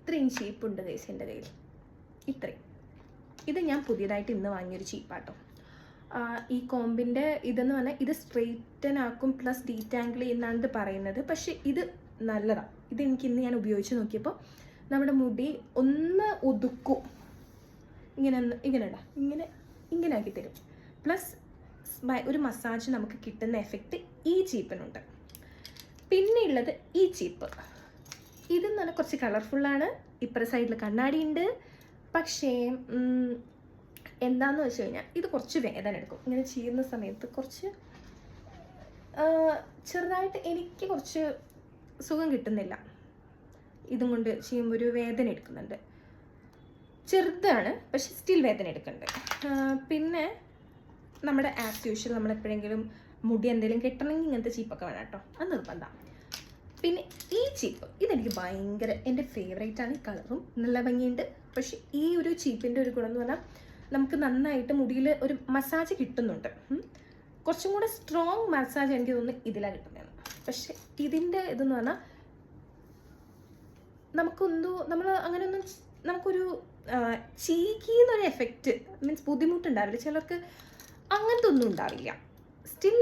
ഇത്രയും ചീപ്പുണ്ട് ഗൈസ് എൻ്റെ കയ്യിൽ. ഇത്രയും. ഇത് ഞാൻ പുതിയതായിട്ട് ഇന്ന് വാങ്ങിയൊരു ചീപ്പാട്ടോ. ഈ കോമ്പിൻ്റെ ഇതെന്ന് പറഞ്ഞാൽ ഇത് സ്ട്രെയിറ്റൻ ആക്കും പ്ലസ് ഡീറ്റാങ്കിൾ ചെയ്യുന്നതാണ് ഇത് പറയുന്നത്. പക്ഷേ ഇത് നല്ലതാണ്. ഇതെനിക്ക് ഇന്ന് ഞാൻ ഉപയോഗിച്ച് നോക്കിയപ്പോൾ നമ്മുടെ മുടി ഒന്ന് ഒതുക്കും. ഇങ്ങനെ ആക്കി തരും. പ്ലസ് ഒരു മസാജ് നമുക്ക് കിട്ടുന്ന എഫക്റ്റ് ഈ ചീപ്പിനുണ്ട്. പിന്നെ ഉള്ളത് ഈ ചീപ്പ്. ഇതെന്ന് പറഞ്ഞാൽ കുറച്ച് കളർഫുള്ളാണ്. ഇപ്പുറ സൈഡിൽ കണ്ണാടി ഉണ്ട്. പക്ഷേ എന്താണെന്ന് വെച്ച് കഴിഞ്ഞാൽ ഇത് കുറച്ച് വേദന എടുക്കും. ഇങ്ങനെ ചെയ്യുന്ന സമയത്ത് കുറച്ച് ചെറുതായിട്ട് എനിക്ക് കുറച്ച് സുഖം കിട്ടുന്നില്ല. ഇതും കൊണ്ട് ചെയ്യുമ്പോൾ ഒരു വേദന എടുക്കുന്നുണ്ട്. ചെറുതാണ്, പക്ഷെ സ്റ്റിൽ വേദന എടുക്കുന്നുണ്ട്. പിന്നെ നമ്മുടെ ആസ് യൂഷ്വൽ നമ്മളെപ്പോഴെങ്കിലും മുടി എന്തെങ്കിലും കെട്ടണമെങ്കിൽ ഇങ്ങനത്തെ ചീപ്പൊക്കെ വേണം കേട്ടോ. അത് നിർബന്ധം. പിന്നെ ഈ ചീപ്പ് ഇതെനിക്ക് ഭയങ്കര എൻ്റെ ഫേവറേറ്റാണ്. ഈ കളറും നല്ല ഭംഗിയുണ്ട്. പക്ഷെ ഈ ഒരു ചീപ്പിൻ്റെ ഒരു ഗുണം എന്ന് പറഞ്ഞാൽ നമുക്ക് നന്നായിട്ട് മുടിയിൽ ഒരു മസാജ് കിട്ടുന്നുണ്ട്. കുറച്ചും കൂടെ സ്ട്രോങ് മസാജ് എനിക്ക് തോന്നുന്നു ഇതിലാണ് കിട്ടുന്നതാണ്. പക്ഷെ ഇതിൻ്റെ ഇതെന്ന് പറഞ്ഞാൽ നമ്മൾ അങ്ങനെയൊന്നും നമുക്കൊരു ചീക്കിന്നൊരു എഫക്റ്റ് മീൻസ് ബുദ്ധിമുട്ടുണ്ടാവില്ല. ചിലർക്ക് അങ്ങനത്തെ ഒന്നും ഉണ്ടാവില്ല. സ്റ്റിൽ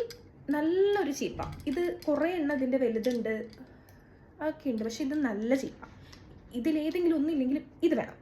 നല്ലൊരു ചീപ്പാണ്. ഇത് കുറേ ഇതിൻ്റെ വലുതുണ്ട് ഒക്കെ ഉണ്ട്. പക്ഷെ ഇത് നല്ല ചീപ്പാണ്. ഇതിലേതെങ്കിലും ഒന്നും ഇല്ലെങ്കിലും ഇത് വേണം.